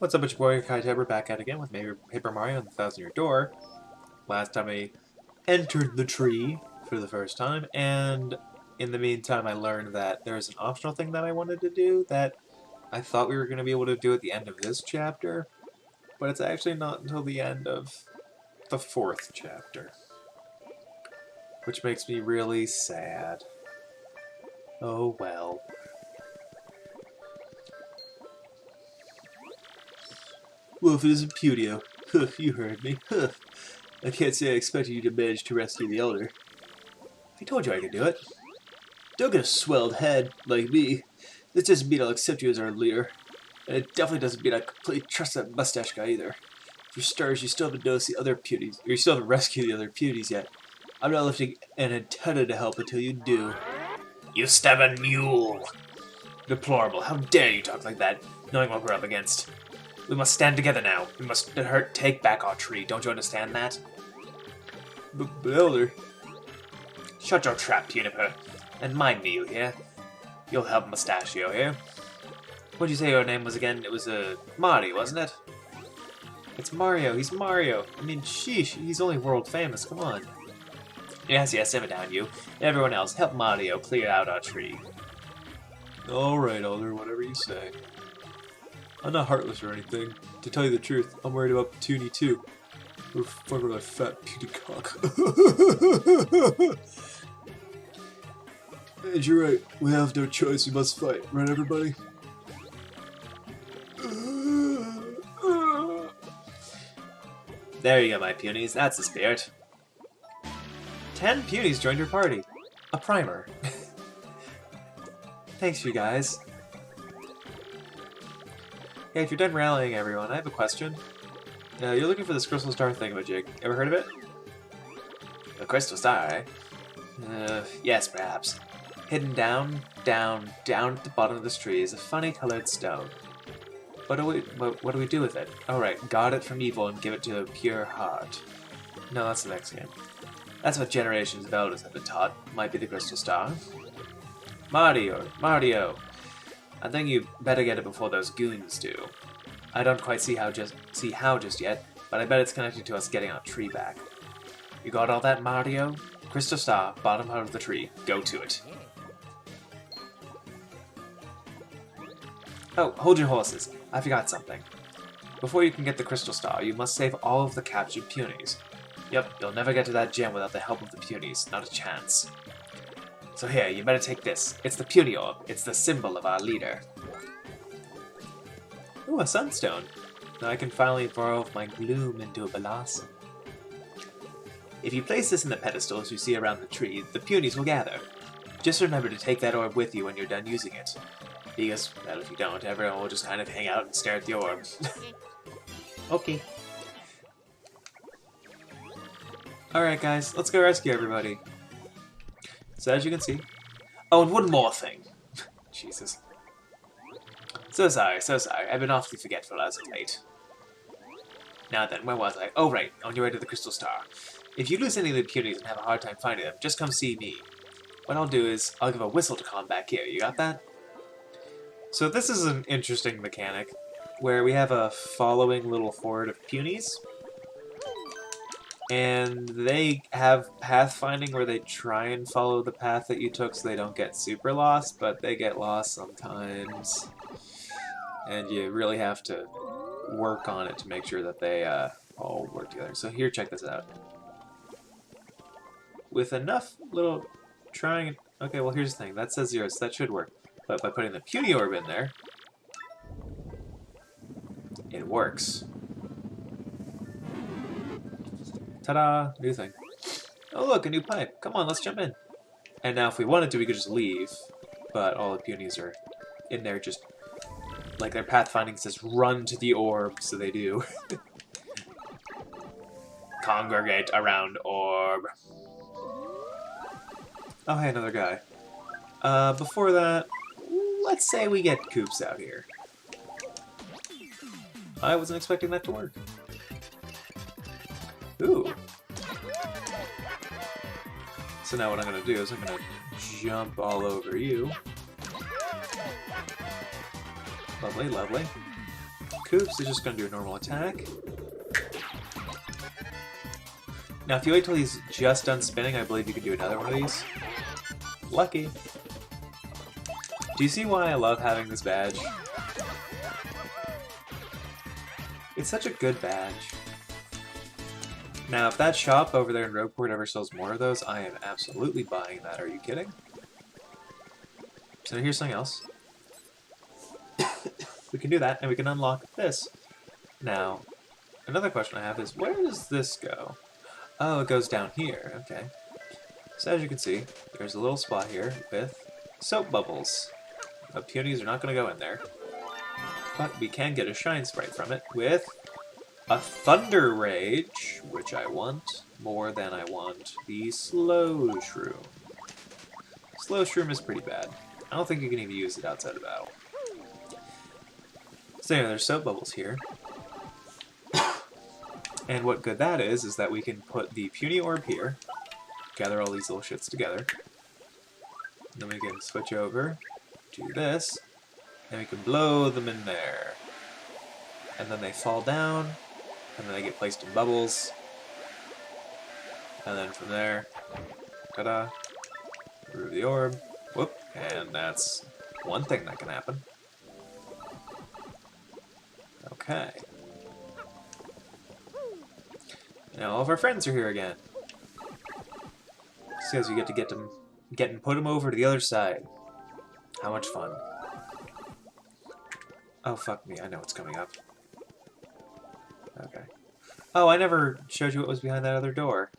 What's up, it's your boy Kytober back at it again with maybe Paper Mario and the 1,000-Year Door. Last time I entered the tree for the first time, and in the meantime I learned that there was an optional thing that I wanted to do that I thought we were going to be able to do at the end of this chapter, but it's actually not until the end of the 4th chapter. Which makes me really sad. Oh well. Well, if it isn't Pewdio, you heard me. I can't say I expected you to manage to rescue the Elder. I told you I could do it. Don't get a swelled head like me. This doesn't mean I'll accept you as our leader. And it definitely doesn't mean I completely trust that mustache guy either. For starters, you still haven't noticed the other Pewdies, or you still haven't rescued the other Pewdies yet. I'm not lifting an antenna to help until you do. You stubborn mule! Deplorable, how dare you talk like that, knowing what we're up against. We must stand together now. We must take back our tree. Don't you understand that? But Elder... Shut your trap, Kytober. And mind me, you hear? You'll help Mustachio here. What'd you say your name was again? It was, Mario, wasn't it? It's Mario. He's Mario. I mean, sheesh. He's only world famous. Come on. Yes, simmer down, you. And everyone else, help Mario clear out our tree. Alright, Elder. Whatever you say. I'm not heartless or anything. To tell you the truth, I'm worried about Puny too. Or fuck with that fat puny cock. And you're right, we have no choice, we must fight. Right, everybody? There you go, my Punies. That's the spirit. 10 Punies joined your party. A primer. Thanks, you guys. Hey, if you're done rallying everyone, I have a question. You're looking for this Crystal Star thingamajig. Ever heard of it? The Crystal Star, eh? Yes, perhaps. Hidden down at the bottom of this tree is a funny colored stone. What do we do with it? Oh right, guard it from evil and give it to a pure heart. No, that's the next game. That's what generations of elders have been taught. Might be the Crystal Star. Mario! I think you better get it before those goons do. I don't quite see how just yet, but I bet it's connected to us getting our tree back. You got all that, Mario? Crystal Star, bottom part of the tree. Go to it. Oh, hold your horses. I forgot something. Before you can get the Crystal Star, you must save all of the captured Punies. Yep, you'll never get to that gem without the help of the Punies. Not a chance. So here, you better take this. It's the Puny Orb. It's the symbol of our leader. Ooh, a sunstone. Now I can finally evolve my gloom into a blossom. If you place this in the pedestals you see around the tree, the Punies will gather. Just remember to take that orb with you when you're done using it. Because, well, if you don't, everyone will just kind of hang out and stare at the orb. Okay. Alright guys, let's go rescue everybody. So as you can see... Oh, and one more thing. Jesus. So sorry. I've been awfully forgetful as of late. Now then, where was I? Oh right, on your way to the Crystal Star. If you lose any of the Punies and have a hard time finding them, just come see me. What I'll do is, I'll give a whistle to come back here. You got that? So this is an interesting mechanic, where we have a following little horde of Punies. And they have pathfinding where they try and follow the path that you took so they don't get super lost, but they get lost sometimes. And you really have to work on it to make sure that they all work together. So here, check this out. With enough little trying... Okay, well here's the thing. That says 0, so that should work. But by putting the Puny Orb in there, it works. Ta-da! New thing. Oh look, a new pipe. Come on, let's jump in. And now if we wanted to, we could just leave. But all the Punies are in there just... Like their pathfinding says, run to the orb, so they do. Congregate around orb. Oh hey, another guy. Before that, let's say we get Koops out here. I wasn't expecting that to work. Ooh. So now what I'm going to do is I'm going to jump all over you. Lovely, lovely. Koops is just going to do a normal attack. Now, if you wait till he's just done spinning, I believe you could do another one of these. Lucky. Do you see why I love having this badge? It's such a good badge. Now, if that shop over there in Rogueport ever sells more of those, I am absolutely buying that. Are you kidding? So here's something else. We can do that, and we can unlock this. Now, another question I have is, where does this go? Oh, it goes down here. Okay. So as you can see, there's a little spot here with soap bubbles. The Punies are not going to go in there. But we can get a shine sprite from it with a Thunder Rage, which I want more than I want the Slow Shroom. Slow Shroom is pretty bad. I don't think you can even use it outside of battle. So anyway, there's soap bubbles here. And what good that is that we can put the Puny Orb here, gather all these little shits together, and then we can switch over to this, and we can blow them in there. And then they fall down, and then they get placed in bubbles, and then from there, ta-da, remove the orb, whoop, and that's one thing that can happen. Okay. Now all of our friends are here again. Because we get to put them over to the other side. How much fun. Oh, fuck me, I know what's coming up. Okay. Oh, I never showed you what was behind that other door.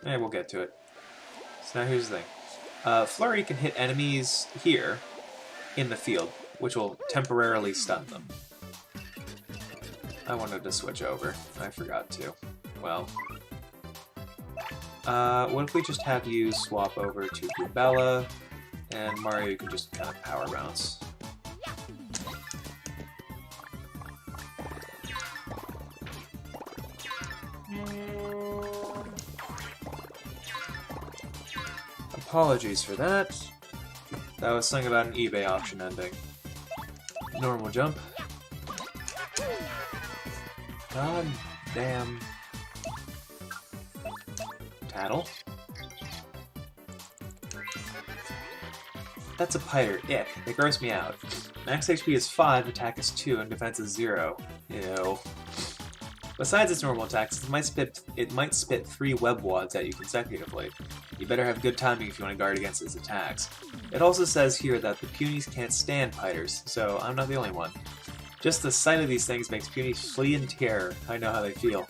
Eh, we'll get to it. So now here's the thing. Flurry can hit enemies here in the field, which will temporarily stun them. I wanted to switch over. I forgot to. Well. What if we just have you swap over to Bella, and Mario you can just kind of power bounce. Apologies for that. That was something about an eBay auction ending. Normal jump. God damn. Tattle. That's a pyre. Ick. They gross me out. Max HP is 5, attack is 2, and defense is 0. Ew. Besides its normal attacks, it might spit 3 web wads at you consecutively. You better have good timing if you want to guard against its attacks. It also says here that the Punies can't stand pyres, so I'm not the only one. Just the sight of these things makes Punies flee in terror. I know how they feel.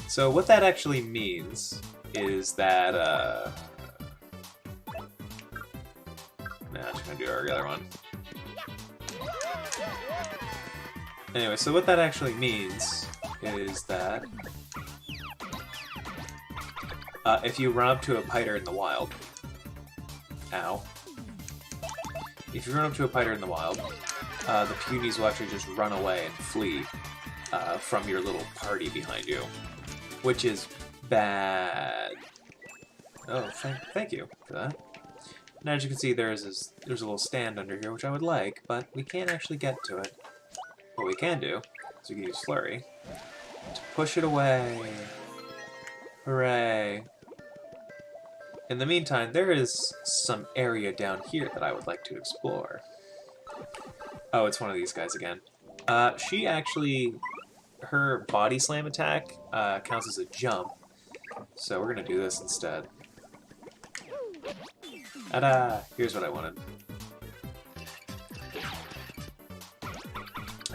So what that actually means is that, nah, I'm just gonna do our other one. Anyway, so what that actually means is that if you run up to a pyre in the wild, ow. If you run up to a pyre in the wild, the Punies will actually just run away and flee from your little party behind you, which is bad. Oh, thank you for that. Now, as you can see, there's a little stand under here, which I would like, but we can't actually get to it. What we can do is we can use Flurry to push it away. Hooray. In the meantime, there is some area down here that I would like to explore. Oh, it's one of these guys again. She actually, her body slam attack counts as a jump, so we're gonna do this instead. Ta-da! Here's what I wanted.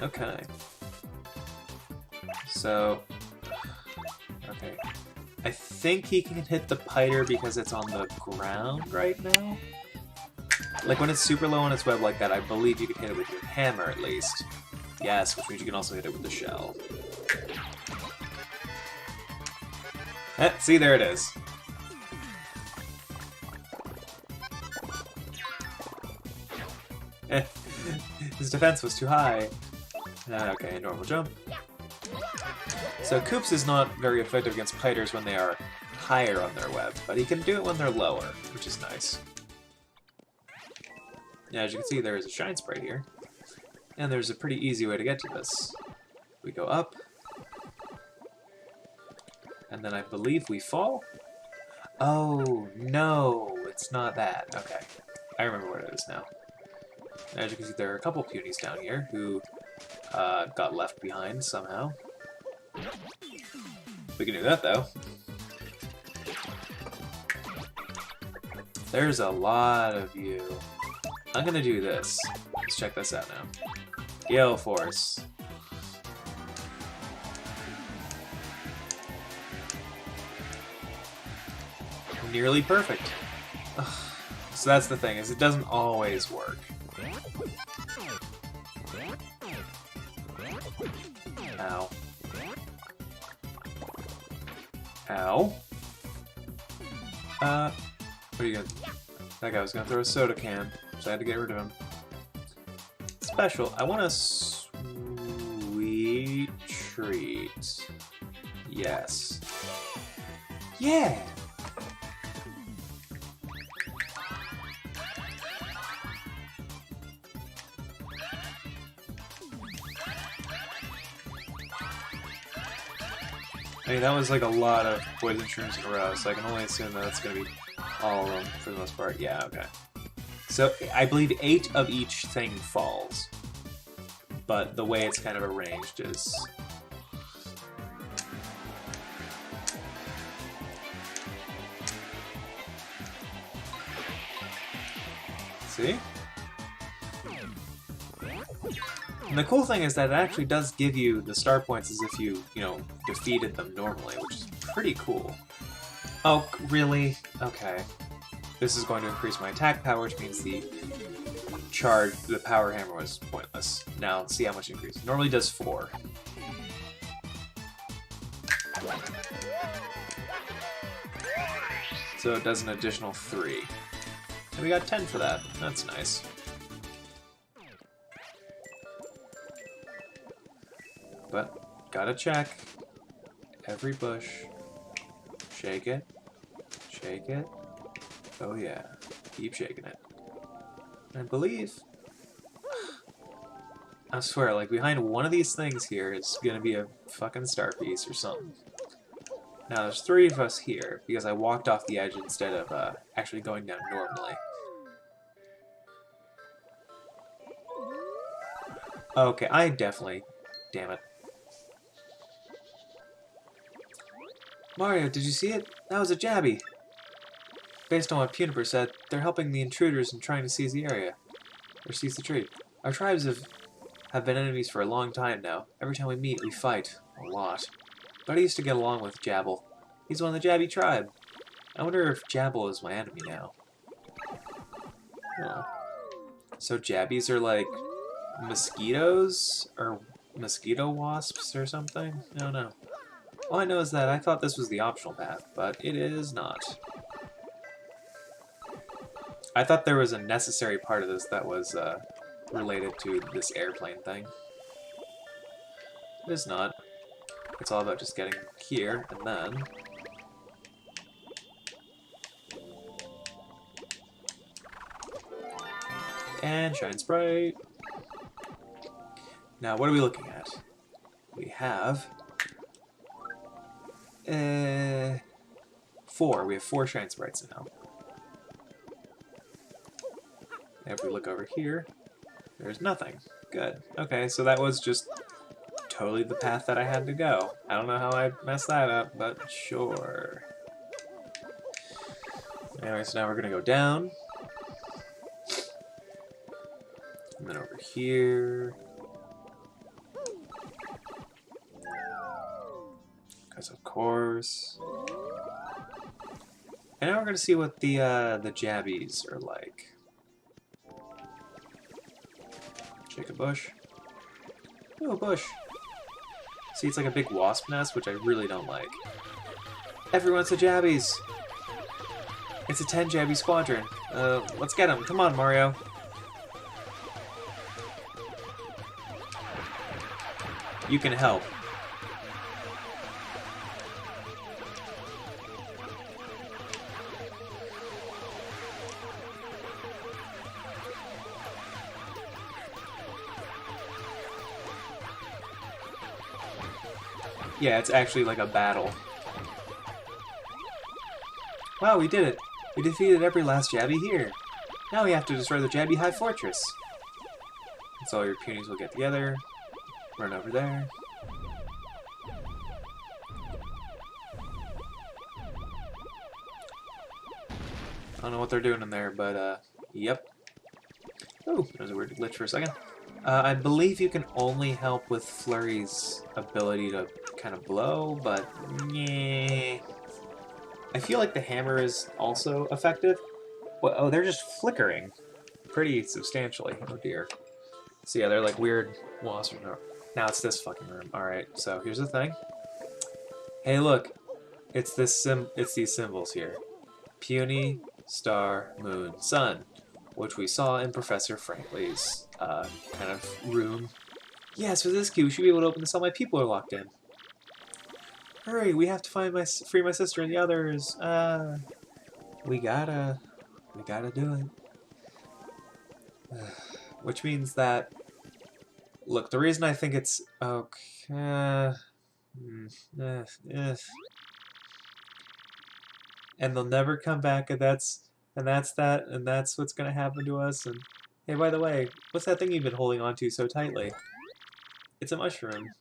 Okay. So, okay. I think he can hit the pyre because it's on the ground right now. Like when it's super low on its web like that, I believe you can hit it with your hammer at least. Yes, which means you can also hit it with the shell. See, there it is. His defense was too high. Okay, normal jump. So Koops is not very effective against pyres when they are higher on their web, but he can do it when they're lower, which is nice. Yeah, as you can see, there is a shine sprite here. And there's a pretty easy way to get to this. We go up. And then I believe we fall? Oh, no, it's not that. Okay, I remember what it is now. As you can see, there are a couple punies down here who got left behind somehow. We can do that, though. There's a lot of you. I'm gonna do this. Let's check this out now. Gale Force. Nearly perfect. Ugh. So that's the thing, is it doesn't always work. Ow. Ow. What are you gonna... That guy was gonna throw a soda can, so I had to get rid of him. Special. I want a sweet treat. Yes. Yeah! I mean, that was like a lot of poison shrooms in a row, so I can only assume that that's going to be all of them for the most part. Yeah, okay. So, I believe 8 of each thing falls. But the way it's kind of arranged is... See? And the cool thing is that it actually does give you the star points as if you know, defeated them normally, which is pretty cool. Oh, really? Okay. This is going to increase my attack power, which means the power hammer was pointless. Now, let's see how much it increases. Normally does 4. So it does an additional 3. And we got 10 for that. That's nice. But, gotta check. Every bush. Shake it. Shake it. Oh yeah. Keep shaking it. I believe... I swear, like, behind one of these things here is gonna be a fucking star piece or something. Now, there's 3 of us here, because I walked off the edge instead of actually going down normally. Okay, I definitely... Damn it. Mario, did you see it? That was a Jabbi. Based on what Kytober said, they're helping the intruders and trying to seize the area. Or seize the tree. Our tribes have been enemies for a long time now. Every time we meet, we fight. A lot. But I used to get along with Jabbi. He's one of the Jabbi tribe. I wonder if Jabbi is my enemy now. Oh. So Jabbis are like mosquitoes? Or mosquito wasps or something? I don't know. All I know is that I thought this was the optional path, but it is not. I thought there was a necessary part of this that was related to this airplane thing. It is not. It's all about just getting here, and then... And Shine Sprite. Now, what are we looking at? We have... 4. We have 4 Shine Sprites now. And if we look over here, there's nothing. Good. Okay, so that was just totally the path that I had to go. I don't know how I messed that up, but sure. Anyway, so now we're gonna go down. And then over here. Because of course. And now we're gonna see what the Jabbis are like. Shake a bush. Ooh, a bush. See, it's like a big wasp nest, which I really don't like. Everyone's a Jabbis! It's a 10 Jabbi squadron. Let's get them. Come on, Mario. You can help. Yeah, it's actually like a battle. Wow, we did it! We defeated every last Jabbi here. Now we have to destroy the Jabbi High Fortress. And so all your punies will get together, run over there. I don't know what they're doing in there, but, yep. Oh, there's a weird glitch for a second. I believe you can only help with Flurry's ability to kind of blow, but yeah. I feel like the hammer is also effective. Well, oh, they're just flickering pretty substantially. Oh dear. So yeah, they're like weird wasps. Now it's this fucking room. Alright, so here's the thing. Hey look, it's these symbols here. Puny, star, moon, sun, which we saw in Professor Frankly's kind of room. Yes, with this key we should be able to open this. All my people are locked in. Hurry, we have to free my sister and the others. We gotta do it. Which means that, look, the reason I think it's okay, and they'll never come back, and that's what's gonna happen to us. And hey, by the way, what's that thing you've been holding on to so tightly? It's a mushroom.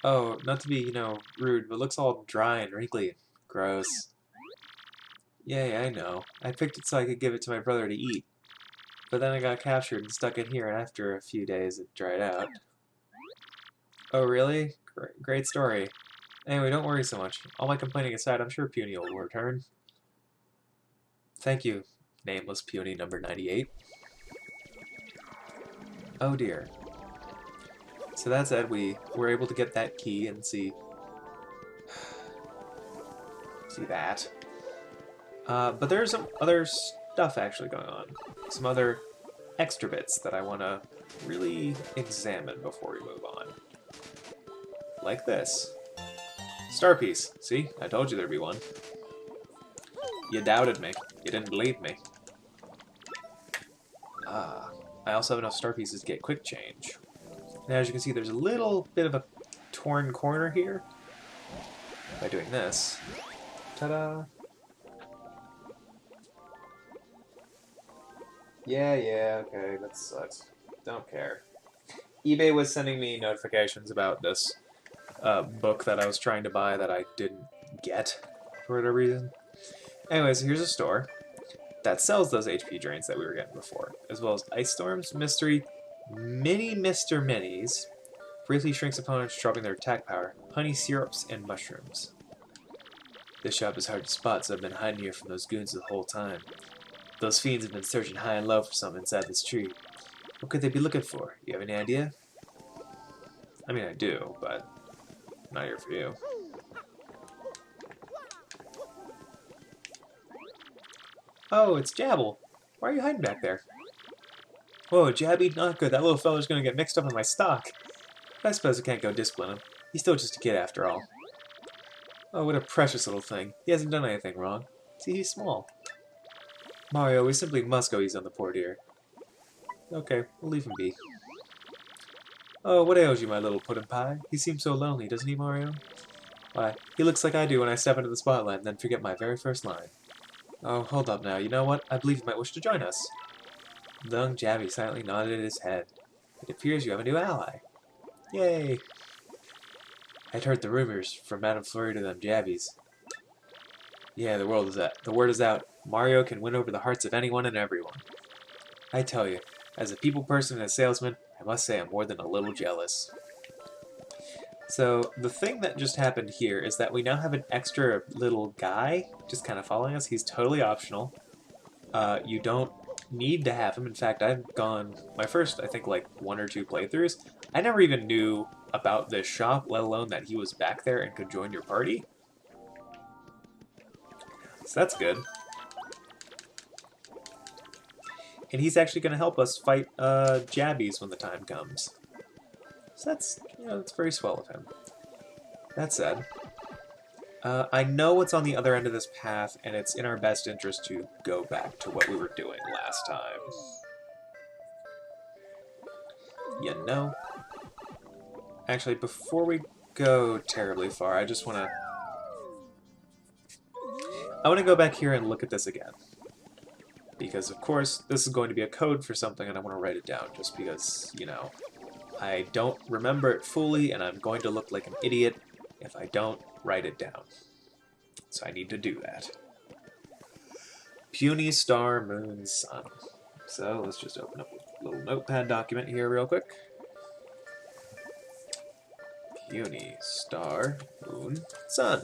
Oh, not to be, rude, but it looks all dry and wrinkly. Gross. Yeah, I know. I picked it so I could give it to my brother to eat. But then I got captured and stuck in here, and after a few days it dried out. Oh, really? Great story. Anyway, don't worry so much. All my complaining aside, I'm sure Puny will return. Thank you, nameless Puny number 98. Oh dear. So that said, we were able to get that key and see that. But there's some other stuff actually going on. Some other extra bits that I want to really examine before we move on. Like this. Star piece. See? I told you there'd be one. You doubted me. You didn't believe me. I also have enough star pieces to get quick change. And as you can see, there's a little bit of a torn corner here. By doing this. Ta-da! Yeah, okay, that sucks. Don't care. eBay was sending me notifications about this book that I was trying to buy that I didn't get for whatever reason. Anyways, here's a store that sells those HP drains that we were getting before, as well as Ice Storms, Mystery, Mini Mr. Minis, briefly shrinks opponents, dropping their attack power, honey syrups, and mushrooms. This shop is hard to spot, so I've been hiding here from those goons the whole time. Those fiends have been searching high and low for something inside this tree. What could they be looking for? You have any idea? I mean, I do, but I'm not here for you. Oh, it's Jabble. Why are you hiding back there? Whoa, Jabbi, not good. That little fella's gonna get mixed up in my stock. But I suppose I can't go discipline him. He's still just a kid after all. Oh, what a precious little thing. He hasn't done anything wrong. See, he's small. Mario, we simply must go easy on the poor dear. Okay, we'll leave him be. Oh, what ails you, my little puddin' pie? He seems so lonely, doesn't he, Mario? Why, he looks like I do when I step into the spotlight and then forget my very first line. Oh, hold up now. You know what? I believe you might wish to join us. The young Jabbi silently nodded his head. It appears you have a new ally. Yay! I'd heard the rumors from Madame Flurry to them Jabbis. Yeah, the word is out. Mario can win over the hearts of anyone and everyone. I tell you, as a people person and a salesman, I must say I'm more than a little jealous. So, the thing that just happened here is that we now have an extra little guy just kind of following us. He's totally optional. You don't need to have him. In fact, I've gone my first, I think, like 1 or 2 playthroughs. I never even knew about this shop, let alone that he was back there and could join your party. So that's good. And he's actually going to help us fight Jabbis when the time comes. So that's, that's very swell of him. That said, I know what's on the other end of this path, and it's in our best interest to go back to what we were doing last time. You know? Actually, before we go terribly far. I want to go back here and look at this again. Because, of course, this is going to be a code for something, and I want to write it down, just because, you know, I don't remember it fully, and I'm going to look like an idiot if I don't write it down. So I need to do that. Puny star, moon, sun. So let's just open up a little notepad document here real quick. Puny star, moon, sun.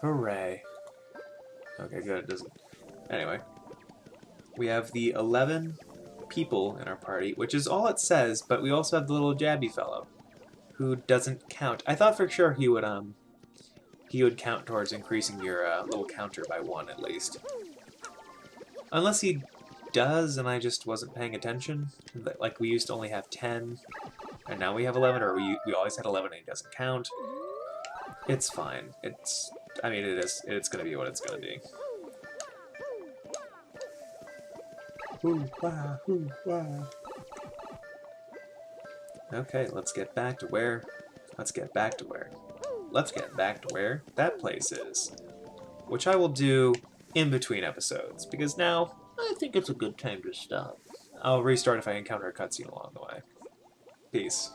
Hooray. Okay, good. It doesn't... Anyway. We have the 11 people in our party, which is all it says, but we also have the little Jabbi fellow, who doesn't count. I thought for sure he would count towards increasing your little counter by 1 at least. Unless he does, and I just wasn't paying attention. Like, we used to only have 10, and now we have 11, or we always had 11 and he doesn't count. It's fine. I mean, it's gonna be what it's gonna be. Okay, let's get back to where that place is. Which I will do in between episodes, because now I think it's a good time to stop. I'll restart if I encounter a cutscene along the way. Peace.